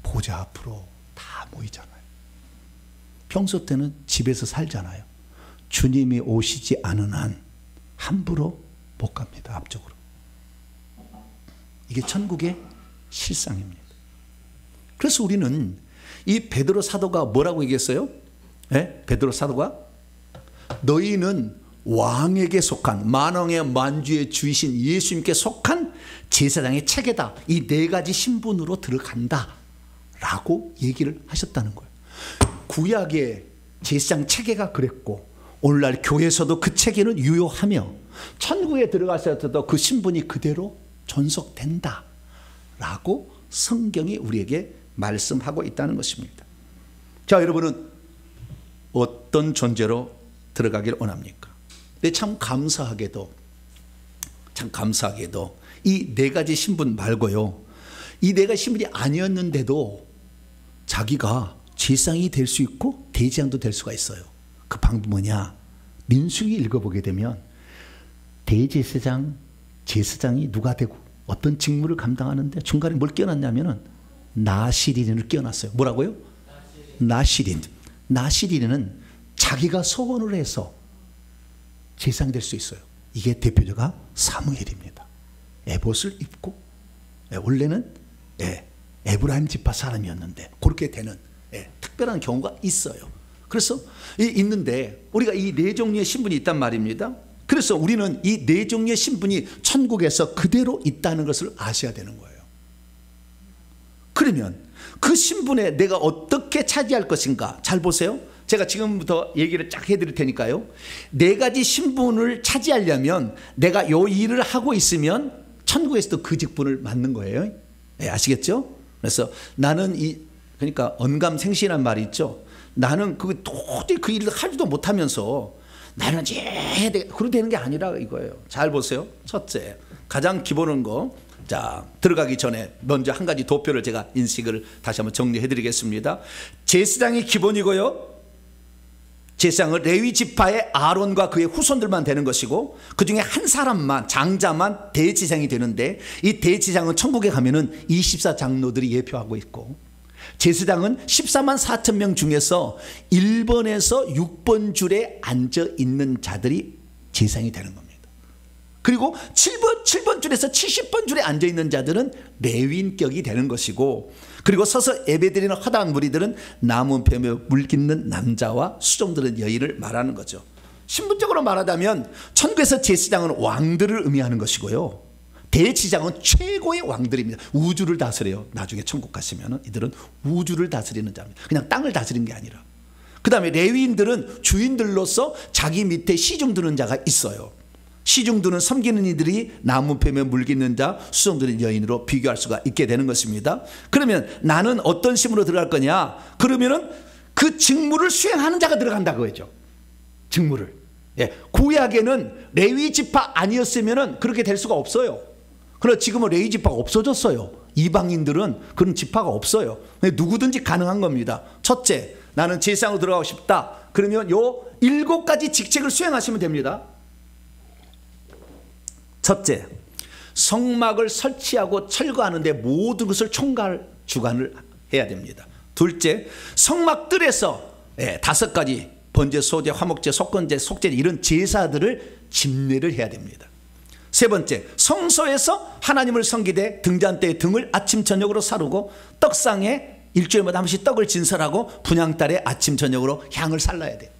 보좌 앞으로 다 모이잖아요. 평소 때는 집에서 살잖아요. 주님이 오시지 않은 한 함부로 못 갑니다. 앞쪽으로. 이게 천국의 실상입니다. 그래서 우리는 이 베드로 사도가 뭐라고 얘기했어요? 베드로 사도가 너희는 왕에게 속한 만왕의 만주의 주이신 예수님께 속한 제사장의 체계다. 이 네 가지 신분으로 들어간다 라고 얘기를 하셨다는 거예요. 구약의 제사장 체계가 그랬고 오늘날 교회에서도 그 체계는 유효하며 천국에 들어갔을 때도 그 신분이 그대로 존속된다 라고 성경이 우리에게 말씀하고 있다는 것입니다. 자, 여러분은 어떤 존재로 들어가길 원합니까? 근데 참 감사하게도 이 네 가지 신분 말고요. 이 네 가지 신분이 아니었는데도 자기가 제사장이 될 수 있고 대제장도 될 수가 있어요. 그 방법이 뭐냐? 민수기 읽어보게 되면 대제사장, 제사장이 누가 되고 어떤 직무를 감당하는데 중간에 뭘 끼워놨냐면은 나시린을 끼워놨어요. 뭐라고요? 나시린. 나시린은 자기가 소원을 해서 제사장이 될 수 있어요. 이게 대표자가 사무엘입니다. 에봇을 입고 원래는 에브라임 지파 사람이었는데 그렇게 되는 특별한 경우가 있어요. 그래서 있는데 우리가 이 네 종류의 신분이 있단 말입니다. 그래서 우리는 이 네 종류의 신분이 천국에서 그대로 있다는 것을 아셔야 되는 거예요. 그러면 그 신분에 내가 어떻게 차지할 것인가? 잘 보세요. 제가 지금부터 얘기를 쫙 해드릴 테니까요. 네 가지 신분을 차지하려면 내가 요 일을 하고 있으면 천국에서도 그 직분을 맡는 거예요. 네, 아시겠죠? 그래서 나는 그러니까 언감생신한 말이 있죠. 나는 도저히 그 일을 하지도 못하면서 나는 해야 돼. 그렇게 되는 게 아니라 이거예요. 잘 보세요. 첫째, 가장 기본한 거. 자, 들어가기 전에 먼저 한 가지 도표를 제가 인식을 다시 한번 정리해 드리겠습니다. 제사장이 기본이고요. 제사장은 레위 지파의 아론과 그의 후손들만 되는 것이고 그 중에 한 사람만, 장자만 대제사장이 되는데 이 대제사장은 천국에 가면은 24장로들이 예표하고 있고 제사장은 14만 4천 명 중에서 1번에서 6번 줄에 앉아 있는 자들이 제사장이 되는 겁니다. 그리고 7번 줄에서 70번 줄에 앉아 있는 자들은 레위인격이 되는 것이고 그리고 서서 예배드리는 허다한 무리들은 나무 뱀에 물깃는 남자와 수종들은 여인을 말하는 거죠. 신분적으로 말하자면 천국에서 제사장은 왕들을 의미하는 것이고요. 대제사장은 최고의 왕들입니다. 우주를 다스려요. 나중에 천국 가시면 이들은 우주를 다스리는 자입니다. 그냥 땅을 다스리는 게 아니라. 그 다음에 레위인들은 주인들로서 자기 밑에 시중 두는 자가 있어요. 시중 두는 섬기는 이들이 나무뱀에 물깃는 자, 수종들은 여인으로 비교할 수가 있게 되는 것입니다. 그러면 나는 어떤 신분으로 들어갈 거냐? 그러면은 그 직무를 수행하는 자가 들어간다고 했죠. 직무를. 구약에는 레위 지파 아니었으면은 그렇게 될 수가 없어요. 그러나 지금은 레위 지파가 없어졌어요. 이방인들은 그런 지파가 없어요. 누구든지 가능한 겁니다. 첫째, 나는 제사장으로 들어가고 싶다. 그러면 요 7가지 직책을 수행하시면 됩니다. 첫째, 성막을 설치하고 철거하는데 모든 것을 총괄 주관을 해야 됩니다. 둘째, 성막들에서 5가지 번제, 소제, 화목제, 속건제, 속제 이런 제사들을 집례를 해야 됩니다. 세 번째, 성소에서 하나님을 섬기되 등잔 때에 등을 아침 저녁으로 사르고 떡상에 일주일마다 한 번씩 떡을 진설하고 분향달에 아침 저녁으로 향을 살라야 돼요.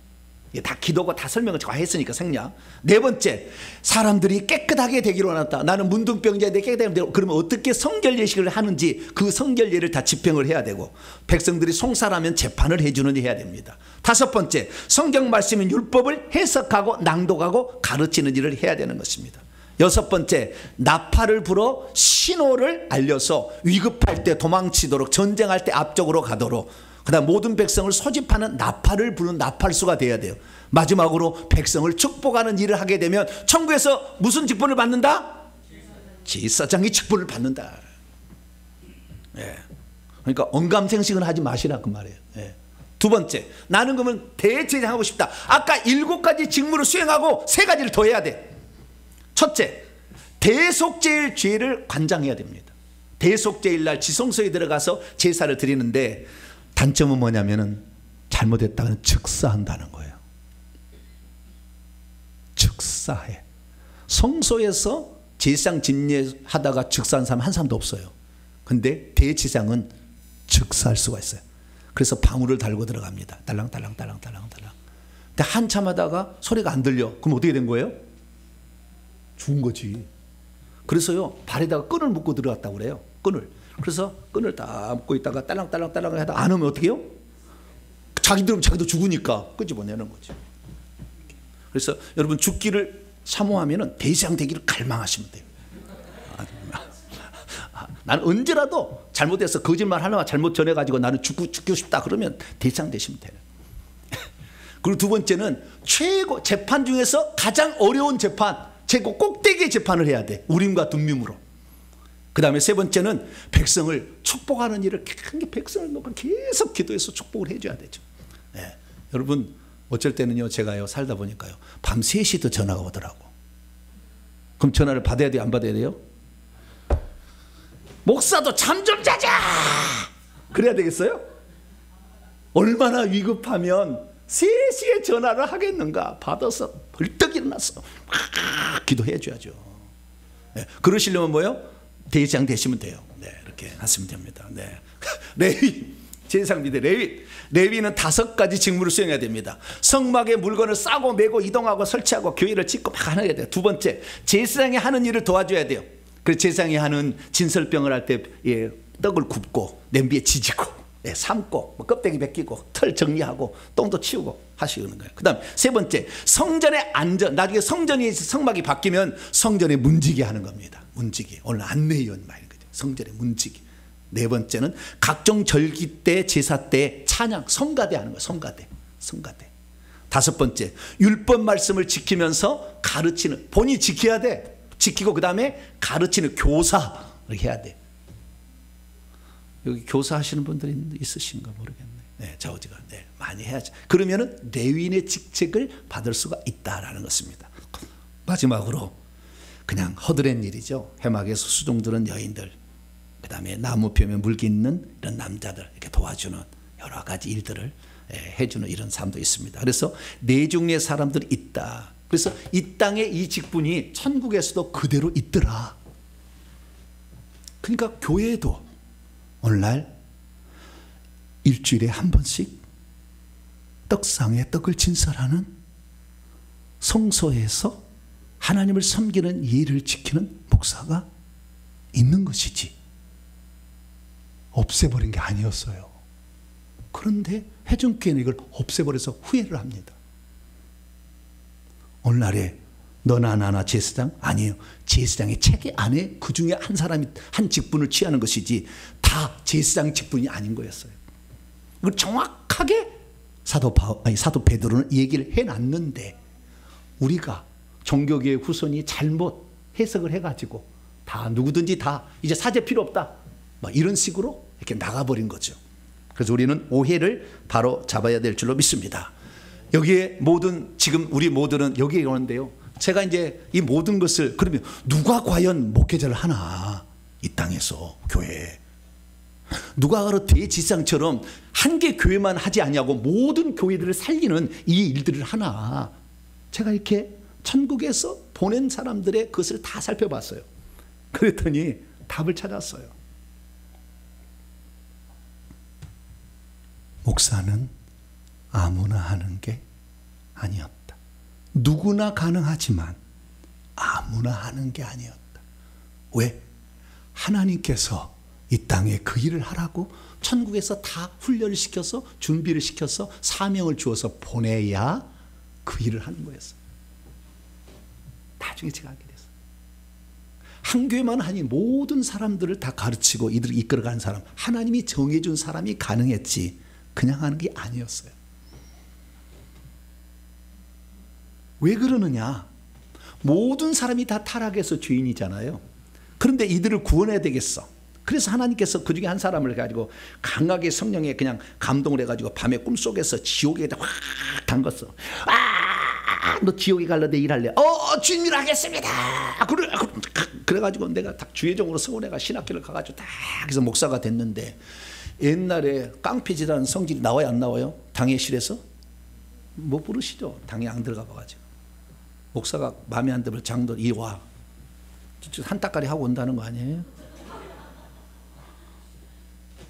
다 기도가 다 설명을 다 했으니까 생략. 네 번째, 사람들이 깨끗하게 되기로 원한다. 나는 문둥병자인데 깨끗하게 되고 그러면 어떻게 성결 예식을 하는지 그 성결 예를 다 집행을 해야 되고 백성들이 송사라면 재판을 해주는 일 해야 됩니다. 다섯 번째, 성경 말씀인 율법을 해석하고 낭독하고 가르치는 일을 해야 되는 것입니다. 여섯 번째, 나팔을 불어 신호를 알려서 위급할 때 도망치도록 전쟁할 때 앞쪽으로 가도록 그다음 모든 백성을 소집하는 나팔을 부는 나팔수가 돼야 돼요. 마지막으로 백성을 축복하는 일을 하게 되면 천국에서 무슨 직분을 받는다? 제사장이 직분을 받는다. 그러니까 언감생식은 하지 마시라 그 말이에요. 두 번째, 나는 그러면 대제사장 하고 싶다. 아까 7가지 직무를 수행하고 3가지를 더 해야 돼. 첫째, 대속제일 죄를 관장해야 됩니다. 대속제일 날 지성소에 들어가서 제사를 드리는데 단점은 뭐냐면은 잘못했다면 즉사한다는 거예요. 즉사해. 성소에서 제사장 진례하다가 즉사한 사람 한 사람도 없어요. 근데 대제사장은 즉사할 수가 있어요. 그래서 방울을 달고 들어갑니다. 딸랑딸랑딸랑딸랑딸랑. 근데 한참 하다가 소리가 안 들려. 그럼 어떻게 된 거예요? 죽은 거지. 그래서요 발에다가 끈을 묶고 들어갔다고 그래요. 끈을. 그래서 끈을 딱 묶고 있다가 딸랑딸랑딸랑 하다 안 오면 어떻게 해요? 자기도 죽으니까 끄집어내는 거죠. 그래서 여러분 죽기를 사모하면 대제사장 되기를 갈망하시면 돼요. 나는 언제라도 잘못해서 거짓말 하나 잘못 전해가지고 나는 죽고 싶다 그러면 대제사장 되시면 돼요. 그리고 두 번째는 최고 재판 중에서 가장 어려운 재판, 최고 꼭대기의 재판을 해야 돼. 우림과 둠밈으로. 그 다음에 세 번째는 백성을 축복하는 일을 백성을 놓고 계속 기도해서 축복을 해줘야 되죠. 여러분 어쩔 때는요, 제가요, 살다 보니까요, 밤 3시도 전화가 오더라고. 그럼 전화를 받아야 돼요, 안 받아야 돼요? 목사도 잠 좀 자자! 그래야 되겠어요? 얼마나 위급하면 3시에 전화를 하겠는가? 받아서 벌떡 일어났어. 기도해 줘야죠. 네, 그러시려면 뭐요? 대장 되시면 돼요. 네, 이렇게 하시면 됩니다. 네. 레위, 제사장인데 레위는 5가지 직무를 수행해야 됩니다. 성막에 물건을 싸고 메고 이동하고 설치하고 교회를 짓고 막 하는 게 돼요. 두 번째, 제사장이 하는 일을 도와줘야 돼요. 그래서 제사장이 하는 진설병을 할 때 떡을 굽고 냄비에 지지고 삶고 뭐 껍데기 벗기고 털 정리하고 똥도 치우고 하시는 거예요. 그 다음 세 번째, 성전의 안전. 나중에 성막이 바뀌면 성전에 문지기 하는 겁니다. 문지기. 오늘 안내위원 말인 거죠. 성전에 문지기. 네 번째는 각종 절기 때 제사 때 찬양 성가대 하는 거예요. 성가대. 다섯 번째, 율법 말씀을 지키면서 가르치는, 본인이 지켜야 돼. 지키고 그 다음에 가르치는 교사를 해야 돼. 여기 교사 하시는 분들이 있으신가 모르겠네. 네, 좌우지가. 네, 많이 해야죠. 그러면은 레위인의 직책을 받을 수가 있다라는 것입니다. 마지막으로 그냥 허드렛 일이죠. 해막에서 수종 드는 여인들, 그 다음에 나무 펴면 물 깃는 이런 남자들, 이렇게 도와주는 여러 가지 일들을 해주는 이런 사람도 있습니다. 그래서 네 종류의 사람들이 있다. 그래서 이 땅의 이 직분이 천국에서도 그대로 있더라. 그러니까 교회도 오늘날 일주일에 한 번씩 떡상에 떡을 진설하는, 성소에서 하나님을 섬기는 예를 지키는 목사가 있는 것이지 없애버린 게 아니었어요. 그런데 회중교회는 이걸 없애버려서 후회를 합니다. 오늘날에 너나 나나 제사장? 아니에요. 제사장의 체계 안에 그 중에 한 사람이 한 직분을 취하는 것이지 다 제사장 직분이 아닌 거였어요. 이걸 정확하게 사도 베드로는 얘기를 해놨는데 우리가 종교계의 후손이 잘못 해석을 해가지고 다 누구든지 다 이제 사죄 필요 없다, 뭐 이런 식으로 이렇게 나가버린 거죠. 그래서 우리는 오해를 바로 잡아야 될 줄로 믿습니다. 여기에 지금 우리 모두는 여기에 오는데요, 제가 이제 이 모든 것을, 그러면 누가 과연 목회자를 하나, 이 땅에서 교회에 누가 바로 대지상처럼 한 개 교회만 하지 아니하고 모든 교회들을 살리는 이 일들을 하나. 제가 이렇게 천국에서 보낸 사람들의 그것을 다 살펴봤어요. 그랬더니 답을 찾았어요. 목사는 아무나 하는 게 아니었다. 누구나 가능하지만 아무나 하는 게 아니었다. 왜? 하나님께서 이 땅에 그 일을 하라고 천국에서 다 훈련을 시켜서 준비를 시켜서 사명을 주어서 보내야 그 일을 하는 거였어요. 나중에 제가 알게 됐어요. 한 교회만 아니 모든 사람들을 다 가르치고 이들을 이끌어가는 사람, 하나님이 정해준 사람이 가능했지 그냥 하는 게 아니었어요. 왜 그러느냐? 모든 사람이 다 타락해서 죄인이잖아요. 그런데 이들을 구원해야 되겠어. 그래서 하나님께서 그 중에 한 사람을 가지고 강하게 성령에 그냥 감동을 해가지고 밤에 꿈속에서 지옥에 확 담갔어. 너 지옥에 갈래? 내 일할래? 주님 일하겠습니다. 그래가지고 내가 딱 주의종으로 서울에가 신학교를 가가지고 딱 해서 목사가 됐는데, 옛날에 깡패지라는 성질이 나와요, 안 나와요? 당회실에서? 못 부르시죠. 당에 안 들어가 봐가지고. 목사가 마음에 안 들면 장도 이와 한 따까리 하고 온다는 거 아니에요?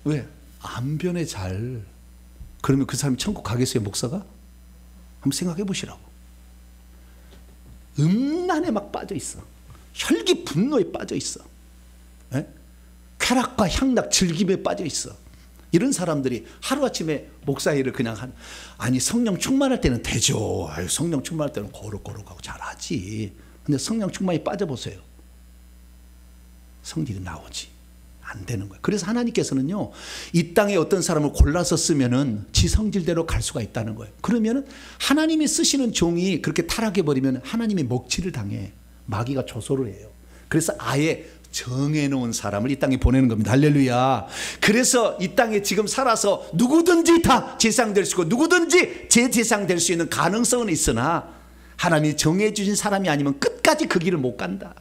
왜? 안 변해 잘. 그러면 그 사람이 천국 가겠어요, 목사가? 한번 생각해 보시라고. 음란에 막 빠져 있어. 혈기 분노에 빠져 있어. 에? 쾌락과 향락 즐김에 빠져 있어. 이런 사람들이 하루아침에 목사 일을 그냥 아니 성령 충만할 때는 되죠. 성령 충만할 때는 거룩거룩하고 잘하지. 근데 성령 충만이 빠져보세요. 성질이 나오지. 안 되는 거예요. 그래서 하나님께서는요, 이 땅에 어떤 사람을 골라서 쓰면은 지 성질대로 갈 수가 있다는 거예요. 그러면은 하나님이 쓰시는 종이 그렇게 타락해버리면 하나님이 먹칠을 당해. 마귀가 조소를 해요. 그래서 아예 정해놓은 사람을 이 땅에 보내는 겁니다. 할렐루야. 그래서 이 땅에 지금 살아서 누구든지 다 제사장 될 수 있고 누구든지 제 제사장 될 수 있는 가능성은 있으나 하나님이 정해주신 사람이 아니면 끝까지 그 길을 못 간다.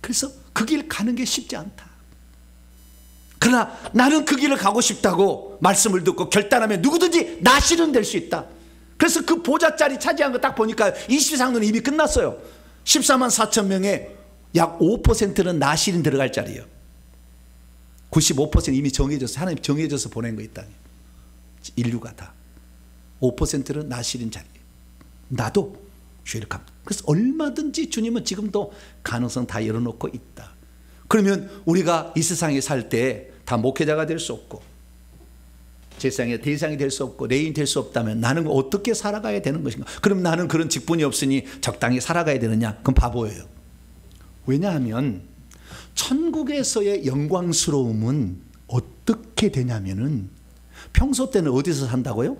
그래서 그 길 가는 게 쉽지 않다. 그러나 나는 그 길을 가고 싶다고 말씀을 듣고 결단하면 누구든지 나시는 될 수 있다. 그래서 그 보좌자리 차지한 거 딱 보니까 20상도는 이미 끝났어요. 14만 4천 명에 약 5%는 나실인 들어갈 자리예요. 95% 이미 정해져서 하나님 정해져서 보낸 거 이 땅에. 인류가 다 5%는 나실인 자리예요. 나도 쉐일감. 그래서 얼마든지 주님은 지금도 가능성 다 열어놓고 있다. 그러면 우리가 이 세상에 살 때 다 목회자가 될 수 없고 제사장의 대상이 될 수 없고 레인이 될 수 없다면 나는 어떻게 살아가야 되는 것인가? 그럼 나는 그런 직분이 없으니 적당히 살아가야 되느냐? 그건 바보예요. 왜냐하면 천국에서의 영광스러움은 어떻게 되냐면은 평소 때는 어디서 산다고요?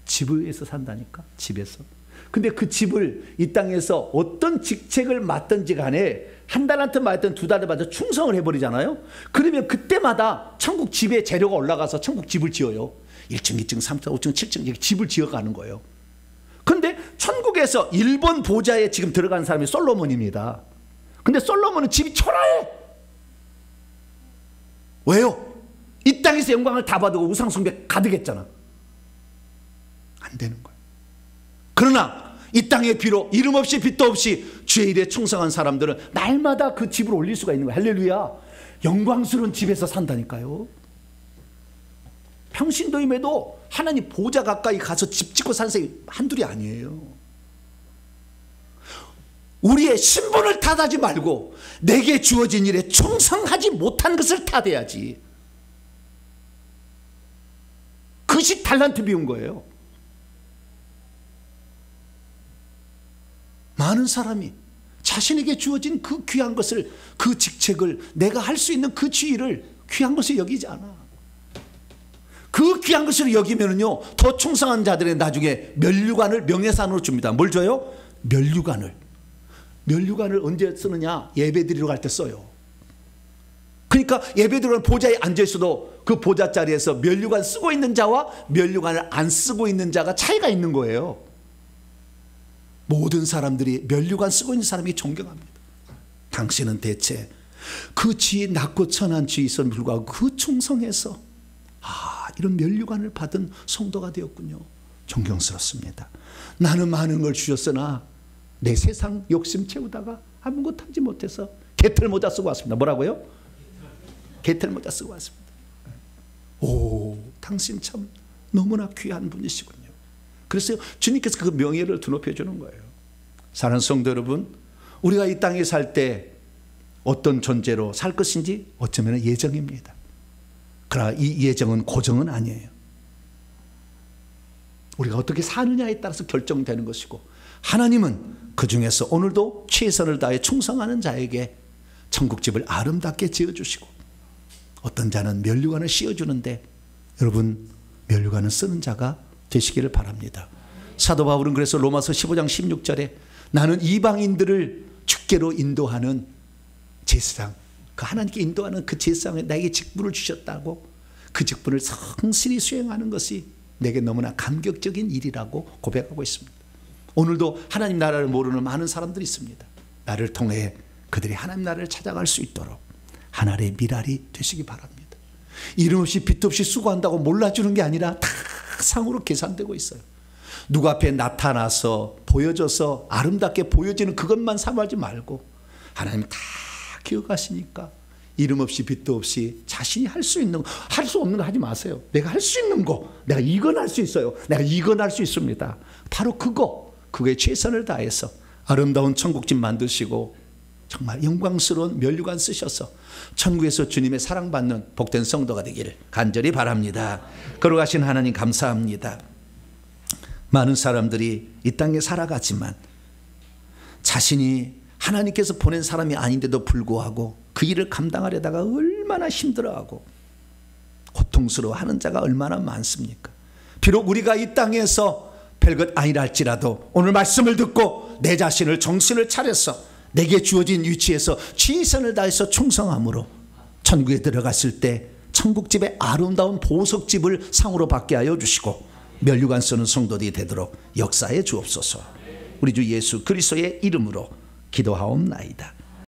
집에서 산다니까. 집에서. 근데 그 집을 이 땅에서 어떤 직책을 맡든지 간에 한 달한테 맡든 두 달에 맡든 충성을 해버리잖아요. 그러면 그때마다 천국 집에 재료가 올라가서 천국 집을 지어요. 1층, 2층, 3층, 5층, 7층 이렇게 집을 지어가는 거예요. 그런데 천국에서 1번 보좌에 지금 들어간 사람이 솔로몬입니다. 근데 솔로몬은 집이 초라해. 왜요? 이 땅에서 영광을 다 받고 우상숭배 가득했잖아. 안 되는 거예요. 그러나 이 땅의 비로 이름 없이 빛도 없이 주의 일에 충성한 사람들은 날마다 그 집을 올릴 수가 있는 거예요. 할렐루야. 영광스러운 집에서 산다니까요. 평신도임에도 하나님 보좌 가까이 가서 집 짓고 산 사람이 한둘이 아니에요. 우리의 신분을 탓하지 말고 내게 주어진 일에 충성하지 못한 것을 탓해야지. 그것이 달란트 비운 거예요. 많은 사람이 자신에게 주어진 그 귀한 것을, 그 직책을, 내가 할 수 있는 그 지위를 귀한 것을 여기지 않아. 그 귀한 것을 여기면은요, 더 충성한 자들의 나중에 면류관을 명예산으로 줍니다. 뭘 줘요? 면류관을. 면류관을 언제 쓰느냐? 예배드리러 갈 때 써요. 그러니까 예배드리러 보좌에 앉아 있어도 그 보좌 자리에서 면류관 쓰고 있는 자와 면류관을 안 쓰고 있는 자가 차이가 있는 거예요. 모든 사람들이 면류관 쓰고 있는 사람이 존경합니다. 당신은 대체 그 지위 낮고 천한 지위 있음에도 불구하고 그 충성해서 이런 면류관을 받은 성도가 되었군요. 존경스럽습니다. 나는 많은 걸 주셨으나 내 세상 욕심 채우다가 아무것도 하지 못해서 개털 모자 쓰고 왔습니다. 뭐라고요? 개털 모자 쓰고 왔습니다. 오, 당신 참 너무나 귀한 분이시군요. 그래서 주님께서 그 명예를 드높여 주는 거예요. 사랑하는 성도 여러분, 우리가 이 땅에 살 때 어떤 존재로 살 것인지 어쩌면 예정입니다. 그러나 이 예정은 고정은 아니에요. 우리가 어떻게 사느냐에 따라서 결정되는 것이고, 하나님은 그 중에서 오늘도 최선을 다해 충성하는 자에게 천국집을 아름답게 지어주시고, 어떤 자는 면류관을 씌워주는데 여러분 면류관을 쓰는 자가 되시기를 바랍니다. 사도 바울은 그래서 로마서 15장 16절에 나는 이방인들을 주께로 인도하는 제사장, 그 하나님께 인도하는 그 제사장에 나에게 직분을 주셨다고, 그 직분을 성실히 수행하는 것이 내게 너무나 감격적인 일이라고 고백하고 있습니다. 오늘도 하나님 나라를 모르는 많은 사람들이 있습니다. 나를 통해 그들이 하나님 나라를 찾아갈 수 있도록 하나님의 미랄이 되시기 바랍니다. 이름 없이 빛 없이 수고한다고 몰라주는 게 아니라 다 상으로 계산되고 있어요. 누구 앞에 나타나서 보여줘서 아름답게 보여지는 그것만 사모하지 말고 하나님 다 기억하시니까 이름 없이 빛도 없이 자신이 할 수 있는 거, 할 수 없는 거 하지 마세요. 내가 할 수 있는 거, 내가 이건 할 수 있어요. 내가 이건 할 수 있습니다. 바로 그거에 최선을 다해서 아름다운 천국집 만드시고 정말 영광스러운 면류관 쓰셔서 천국에서 주님의 사랑받는 복된 성도가 되기를 간절히 바랍니다. 거룩하신 하나님 감사합니다. 많은 사람들이 이 땅에 살아가지만 자신이 하나님께서 보낸 사람이 아닌데도 불구하고 그 일을 감당하려다가 얼마나 힘들어하고 고통스러워하는 자가 얼마나 많습니까? 비록 우리가 이 땅에서 별것 아니라 할지라도 오늘 말씀을 듣고 내 자신을 정신을 차려서 내게 주어진 위치에서 최선을 다해서 충성함으로 천국에 들어갔을 때 천국집의 아름다운 보석집을 상으로 받게 하여 주시고 면류관 쓰는 성도들이 되도록 역사해 주옵소서. 우리 주 예수 그리스도의 이름으로 기도하옵나이다.